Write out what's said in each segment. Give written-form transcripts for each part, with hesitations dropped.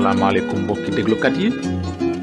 asalaamaaleykum mbokki déglukat yi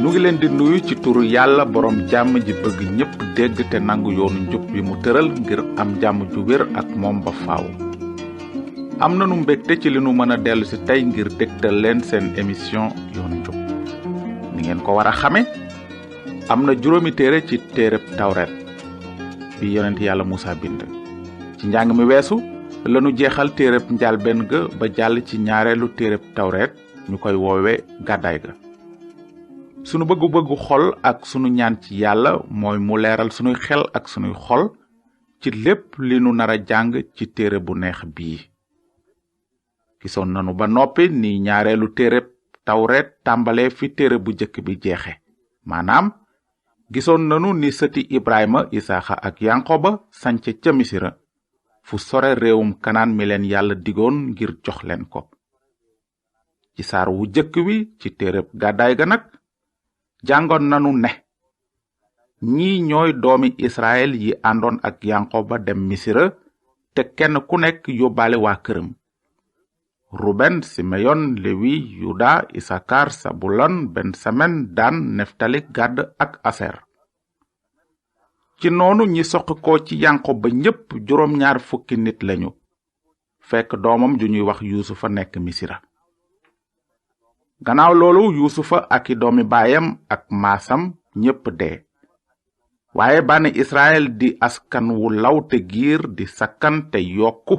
nu ngi leen di nuyu ci turu yàlla borom jàmm ji bëgg ñépp dégg te nangu yoonu njub bi mu tëral ngir am jàmm ju wér ak moom ba faaw. am nanu mbégte ci li nu mën a dellu si tey ngir dégtal leen seen émission yoonu njub. ni ngeen ko war a xame am na juróomi téere ci téereb tawret bi yonent yàlla Musaa bind. ci njàng mi weesu lanu jeexal téereb njalbeen ga ba jàll ci ñaareelu téereb tawret ñu koy woowe gàddaay ga. sunu bëggu-bëggu xol ak sunu ñaan ci yàlla mooy mu leeral sunuy xel ak sunuy xol ci lépp li nu nar a jàng ci téere bu neex bii. gisoon nanu ba noppi ni ñaareelu téereb tawret tàmbalee fi téere bu jëkk bi jeexe, maanaam gisoon nanu ni sëti Ibrahima, Isaaxa ak Yankoba sance ca Misira fu sore réewum Kanaan mi leen yàlla digoon ngir jox leen ko. ci saar wu jëkk wi ci téereb gàddaay ga nag jàngoon nanu ne ñii ñooy doomi Israël yi àndoon ak Yankoba dem Misira te kenn ku nekk yóbbaale waa këram: Ruben, Simeyon, Lewi, Yuda, Isakar, Sabulon, Bensamen, Dan, Neftali, Gad ak Aser. ci noonu ñi soqi ko ci Yankoba ñépp 2 nit lañu, fekk doomam ju ñuy wax Yuusufa nekk Misira. gannaaw loolu Yuusufa ak i doomi baayam ak maasam ñépp dee. waaye bànni Israël di askan wu law te giir di sakkan te yokku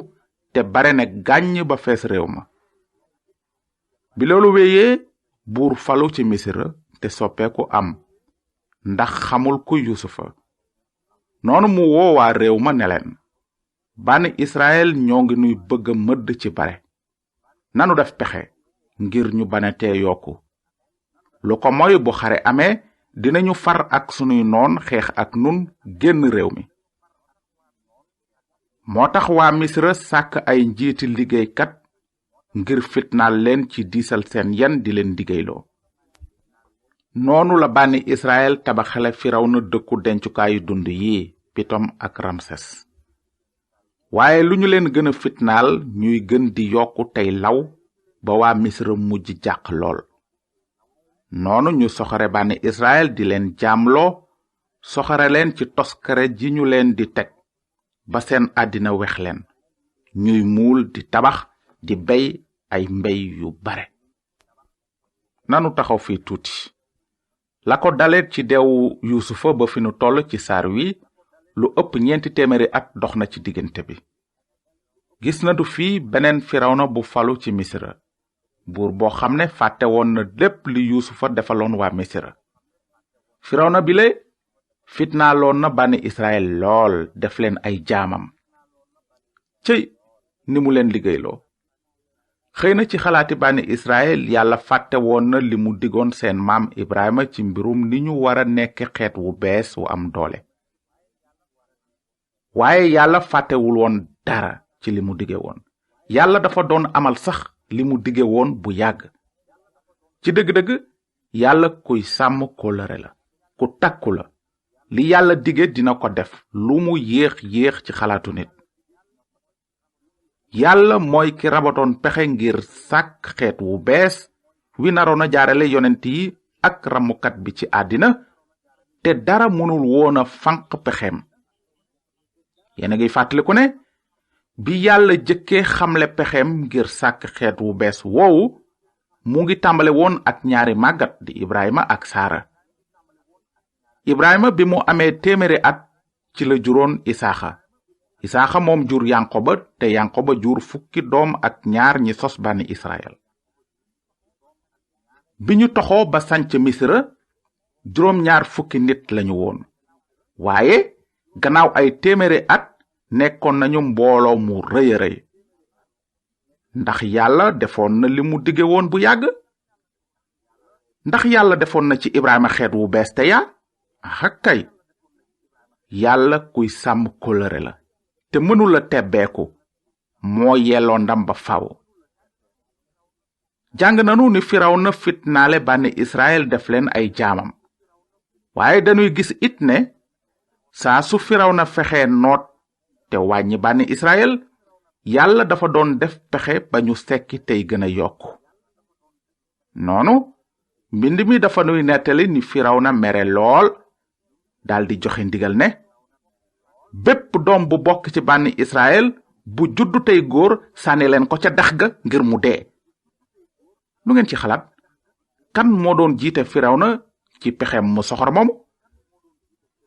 te bare ne gàññ ba fees réew ma. bi loolu wéyee buur falu ci Misira te soppeeku am ndax xamul ku Yuusufa. noonu mu woo waa réew ma ne leen: bànni Israël ñoo ngi nuy bëgg a mëdd ci bare. nanu def pexe ngir ñu banatee yokku. lu ko moy bu xare amee dinañu far ak sunuy noon xeex ak nun génn réew mi. moo tax waa Misra sàkk ay njiiti liggéeykat ngir fitnaal leen ci diisal seen yen di leen liggéeyloo. noonu la bànni Israël tabaxale Firawna dëkku dencukaayu dund yi, Pitom ak Ramses. waaye lu ñu leen gën a fitnaal ñuy gën di yokku tey law ba waa Misra mujj jàq lool. noonu ñu soxore bànni Israël di leen jaamloo, soxore leen ci toskare ji ñu leen di teg ba seen àddina wex leen, ñuy muul di tabax di bey ay mbey yu bare. nanu taxaw fi tuuti. la ko dalee ci deewu Yuusufa ba fi nu toll ci saar wi lu ëpp 400 at dox na ci diggante bi. gis na du fii beneen Firawna bu falu ci Misira, buur boo xam ne fàtte woon na lépp li Yuusufa defaloon waa Misira. Firawna bile fitnaaloon na bànni Israël lool, def leen ay jaamam. cëy ni mu leen liggéeyloo. xëy na ci xalaati bànni Israël yàlla fàtte woon na li mu digoon seen maam Ibrahima ci mbirum ni ñu war a nekk xeet wu bees wu am doole. waaye yàlla fàttewul woon dara ci li mu dige woon. yàlla dafa doon amal sax li mu dige woon bu yàgg. ci dëgg-dëgg yàlla kuy sàmm kóllëre la, ku takku la. li yàlla dige dina ko def, lu mu yéex ci xalaatu nit. yàlla mooy ki rabatoon pexe ngir sàkk xeet wu bees wi naroon a jaarale yonent yi ak ramukat bi ci àddina, te dara mënul woon a fanq pexem. yéena ngi fàttaliku ne bi yàlla jëkkee xamle pexem ngir sàkk xeet wu bees woowu, mu ngi tàmbale woon ak ñaari màggat di Ibrahima ak Saara. Ibrahima bi mu amee 100 at ci la juróon Isaaxa moom jur Yankoba, te Yankoba jur 10 doom ak 2 ñi sos bànni Israël. bi ñu toxoo ba sanc Misra 20 nit lañu woon, waaye gannaaw ay 100 at nekkoon nañu mbooloo mu rëy a rëy. ndax yàlla defoon na li mu dige woon bu yàgg? ndax yàlla defoon na ci Ibrahima xeet wu bees te yaa? kay. yàlla kuy sàmm kóllëre la te mënula tebbeeku, moo yelloo ndam ba faw. jàng nanu ni Firawna fitnaale bànni Israël def leen ay jaamam, waaye dañuy gis it ne saa su Firawna fexee noot te wàññi bànni Israël, yàlla dafa doon def pexe ba ñu sekki tey gën a yokku. noonu mbind mi dafa nuy nettali ni Firawna mere lool daldi joxe ndigal ne bépp doom bu bokk ci bànni Israël bu juddu tey góor sànni leen ko ca dex ga ngir mu dee. lu ngeen ci xalaat kan moo doon jiite Firawna ci pexem mu soxor moomu?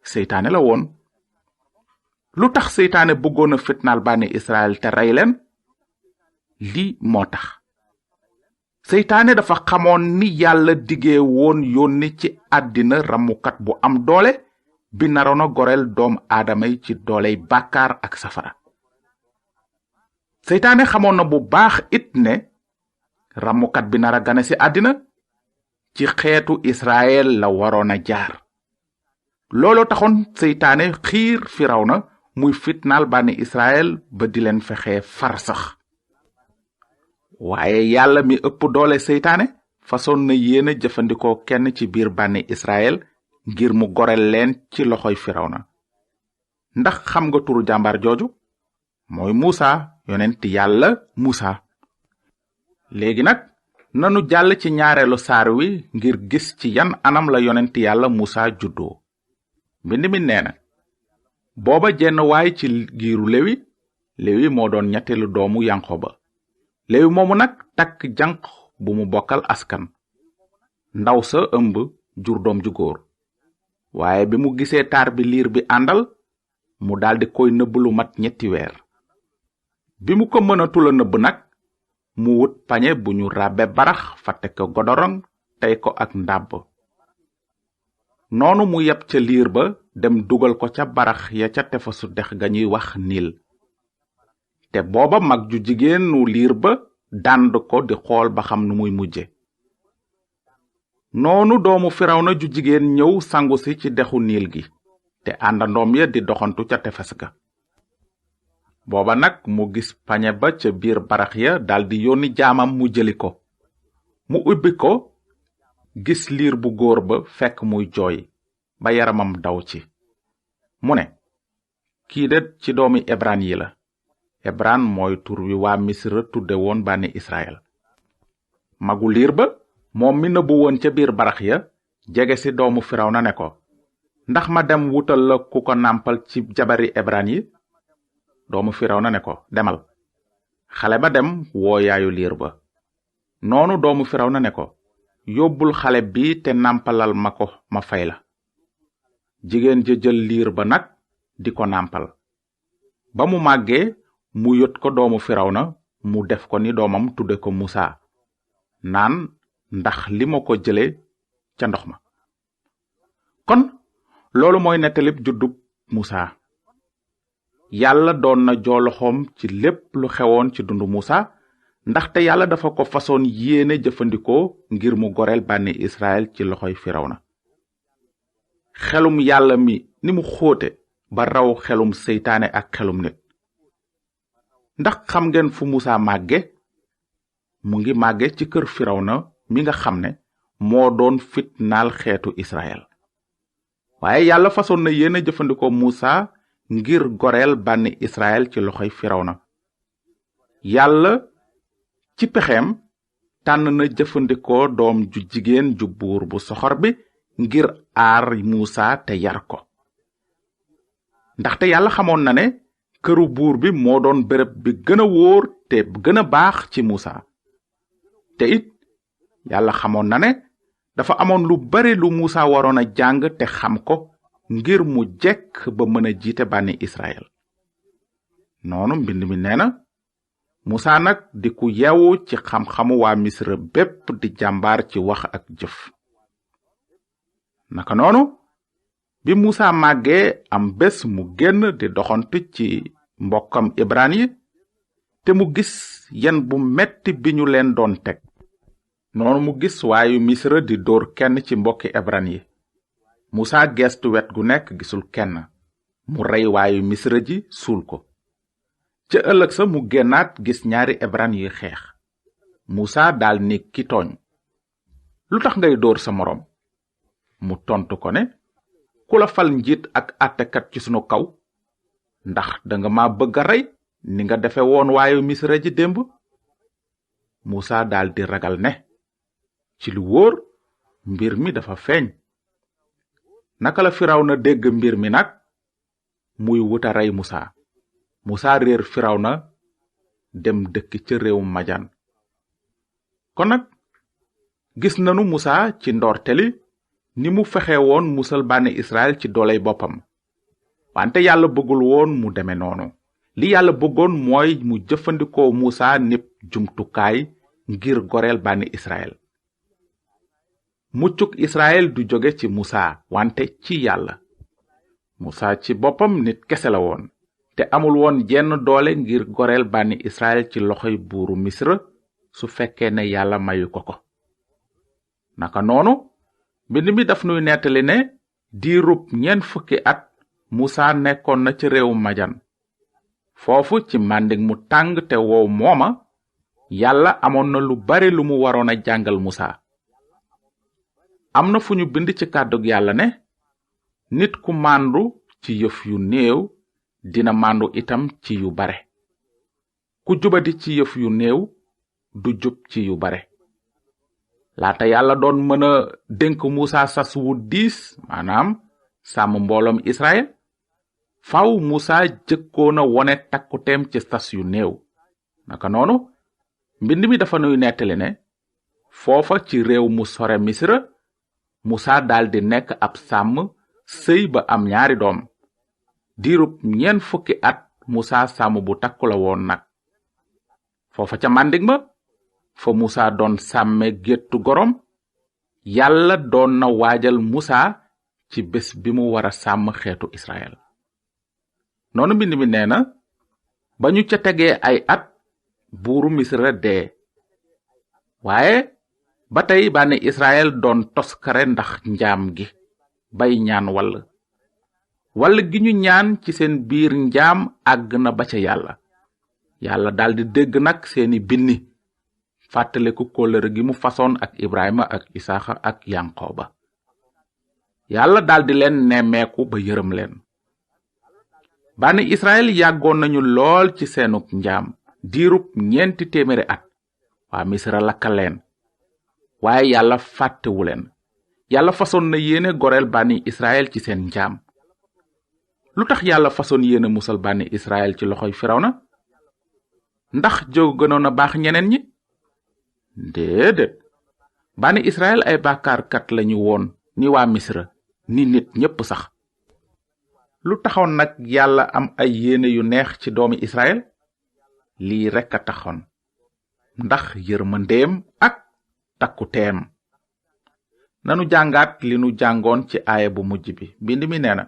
seytaane la woon. lu tax seytaane bëggoon a fitnaal bànni Israël te rey leen? lii moo tax seytaane dafa xamoon ni yàlla digee woon yónni ci àddina ramukat bu am doole bi naroon a goreel doom aadama yi ci dooley bàkkaar ak safara. seytaane xamoon na bu baax it ne ramukat bi nara gane ci àddina ci xeetu Israël la waroon a jaar. looloo taxoon seytaane xiir Firawna muy fitnaal bànni Israël ba di leen fexe far sax. waaye yàlla mi ëpp doole seytaane façon na yéena jëfandikoo kenn ci biir bànni Israël ngir mu goreel leen ci loxoy Firawna. ndax xam nga turu jàmbaar jooju? mooy Musa, yonent yàlla Musa. léegi nag nanu jàll ci ñaareelu saar wi ngir gis ci yan anam la yonent yàlla Musa juddoo. mbind mi nee na booba jenn waay ci giiru Lewi moo doon ñetteelu doomu Yankoba. Lewi moomu nag takk janq bu mu bokkal askan. ndaw sa ëmb jur doom ju góor. waaye bi mu gisee taar bi liir bi àndal mu daldi koy nëbb lu mat 3 weer. bi mu ko mënatul a nëbb nag mu wut pañe bu ñu ràbbe barax fàtte ko godorong tey ko ak ndàbb. noonu mu yeb ca liir ba dem dugal ko ca barax ya ca tefesu dex ga ñuy wax Nil. te booba mag ju jigéenu liir ba dànd ko di xool ba xam nu muy mujje. noonu doomu Firawna ju jigéen ñëw sangu si ci dexu Nil gi te àndandoom ya di doxantu ca tefes ga. booba nag mu gis pañe ba ca biir barax ya daldi yónni jaamam mu jëli ko. mu ubbi ko gis liir bu góor ba fekk muy jooy ba yaramam daw ci. mu ne kii de ci doomi Ebraan yi la. Ebraan mooy tur wi waa Misra tudde woon bànni Israël. magu liir ba moom mi nëbbu woon ca biir barax ya jege ci doomu Firawna ne ko ndax ma dem wutal la ku ko nàmpal ci jabari Ebraan yi? doomu Firawna ne ko demal. xale ba dem woo yaayu liir ba. noonu doomu Firawna ne ko yóbbul xale bi te nàmpalal ma ko ma fay la. jigéen ja jël liir ba nag di ko nàmpal. ba mu màggee mu yot ko doomu Firawna mu def ko ni doomam tudde ko Musa naan ndax li ma ko jële ca ndox ma. kon loolu mooy nettalib juddub Musa. yàlla doon na jooloxoom ci lépp lu xewoon ci dundu Musa ndaxte yàlla dafa ko façon yéene jëfandikoo ngir mu goreel bànni Israël ci loxoy Firawna. xelum yàlla mi ni mu xóote ba raw xelum seytaane ak xelum nit. ndax xam ngeen fu Musa màgge? mu ngi màgge ci kër Firawna mi nga xam ne moo doon fitnaal xeetu Israël. waaye yàlla façon na yéene jëfandikoo Musa ngir goreel bànni Israël ci loxoy Firawna. yàlla ci pexeem tànn na jëfandikoo doom ju jigéen ju buur bu soxor bi ngir aar Musa te yar ko. ndaxte yàlla xamoon na ne këru buur bi moo doon béréb bi gën a wóor te gën a baax ci Musa. te it yàlla xamoon na ne dafa amoon lu bare lu Musa waroon a jàng te xam ko ngir mu jekk ba mën a jiite bànni Israël. noonu mbind mi nee na Musa nag di ku yewu ci xam-xamu waa Misra bépp di jàmbaar ci wax ak jëf. naka noonu bi Musa màggee am bés mu génn di doxantu ci mbokkam Ebraan yi te mu gis yen bu metti bi ñu leen doon teg. noonu mu gis waayu Misra di dóor kenn ci mbokki Ebraan yi. Musa geestu wet gu nekk gisul kenn mu rey waayu Misra ji suul ko. ca ëllëg sa mu génnaat gis ñaari Ebraan yi xeex. Musa dal ni ki tooñ lu tax ngay dóor sa moroom? mu tontu ko ne ku la fal njiit ak àttekat ci sunu kaw? ndax danga ma bëgg a rey ni nga defe woon waayu Misra ji démb? Musa dal di ragal ne ci lu wóor mbir mi dafa feeñ. Naka la Firawna dégg mbir mi nag muy wuta rey Musa. Musa réer Firawna dem dëkk ca réew Madian. kon nag gis nanu Musa ci ndorteli ni mu fexe woon musal bànni Israël ci dooley boppam. wante yàlla bëggul woon mu deme noonu. li yàlla bëggoon mooy mu jëfandikoo Musa nib jumtukaay ngir goreel bànni Israël. muccuk Israël du jóge ci Musa wante ci yàlla. Musa ci boppam nit kese la woon te amul woon jenn doole ngir goreel bànni Israël ci loxoy buuru Misra su fekkee ne yàlla mayu ko ko. naka noonu mbind mi daf nuy nettali ne diirub 40 at Musa nekkoon na ci réew Madian. foofu ci màndig mu tàng te wow mooma yàlla amoon na lu bare lu mu waroon a jàngal Musa. am na fu ñu bind ci kàddug yàlla ne nit ku màndu ci yëf yu néew dina màndu itam ci yu bare. ku jubadi ci yëf yu néew du jub ci yu bare. laata yàlla doon mën a dénk Musa sas wu diis maanaam sàmm mbooloom Israël faw Musa jëkkoona wone takkuteem ci sas yu néew. naka noonu mbind mi dafa nuy nettali ne foofa ci réew mu sore Misra Musa daldi nekk ab sàmm sëy ba am 2 doom. diirub 40 at Musa sàmm bu takku la woon nag. foofa ca màndig ma fa Musa doon sàmme géttu gorom yàlla doon na waajal Musa ci bés bi mu wara sàmm xeetu Israël. noonu mbind mi nee na ba ñu ca tegee ay at buuru Misra dee. waaye ba tey bànni Israël doon toskare ndax njaam gi bay ñaan wall gi ñu ñaan ci seen biir njaam àgg na ba ca yàlla. yàlla daldi dégg nag seeni binni fàttaleku kóllëre gi mu fasoon ak Ibrahima ak Isaaxa ak Yanqooba. yàlla daldi leen nemmeeku ba yërëm leen. bànni Israël yàggoon nañu lool ci seenuk njaam diirub 400 at. waa Misra lakkal leen. waaye yàlla fàttewu leen. yàlla fasoon na yéene goreel bànni Israël ci seen njaam. lu tax yàlla fasoon yéene musal bànni Israël ci loxoy Firawna? ndax jóg gënoon a baax ñeneen ñi? déedéet. bànni Israël ay bàkkaarkat lañu woon ni waa Misra ni nit ñépp sax. lu taxoon nag yàlla am ay yéene yu neex ci doomi Israël? lii rekk a taxoon. ndax yërmandeem ak takkuteem. nanu jàngaat li nu jàngoon ci aaya bu mujj bi. mbind mi nee na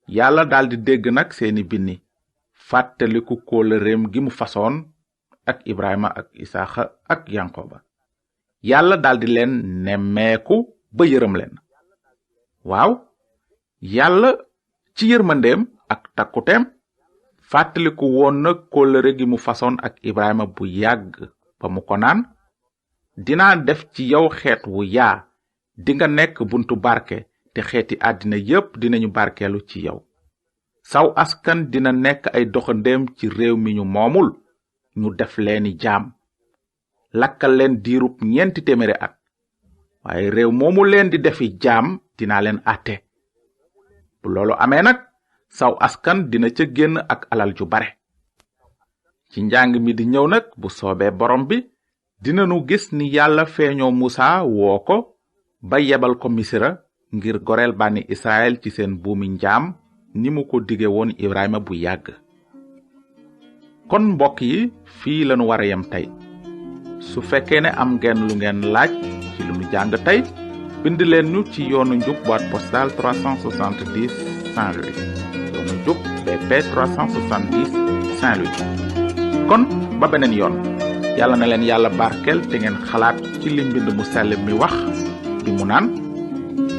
yàlla daldi dégg nag seeni binni fàttaliku kóllëreem gi mu fasoon ak Ibrahima ak Isaaxa ak Yanqooba. yàlla daldi leen nemmeeku ba yërëm leen. waaw yàlla ci yërmandeem ak takkuteem fàttaliku woon na kóllëre gi mu fasoon ak Ibrahima bu yàgg ba mu ko naan dinaa def ci yow xeet wu yaa dinga nekk buntu barke te xeeti àddina yépp dinañu barkeelu ci yow. saw askan dina nekk ay doxandeem ci réew mi ñu moomul ñu def leeni jaam lakkal leen diirub 400 at. waaye réew moomu leen di defi jaam dinaa leen àtte. bu loolu amee nag saw askan dina ca génn ak alal ju bare. ci njàng mi di ñëw nag bu soobee borom bi dinanu gis ni yàlla feeñoo Musa woo ko ba yebal ko Misra ngir goreel bànni Israël ci seen buumi njaam ni mu ko dige woon Ibrahima bu yàgg. kon mbokk yi fii lanu wara yem tey. su fekkee ne am ngeen lu ngeen laaj ci lu nu jàng tey bind leen ñu ci yoonu njub boîte postale 370 Saint-Louis. yoonu njub BP 370 Saint-Louis. kon ba beneen yoon yàlla na leen yàlla barkel te ngeen xalaat ci li mbind mu sell mi wax bi mu naan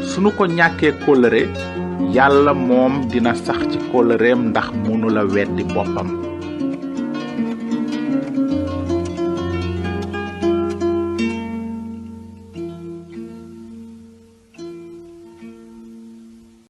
sunu ko ñàkkee kóllëre yàlla moom dina sax ci kóllëreem ndax mënu la weddi boppam.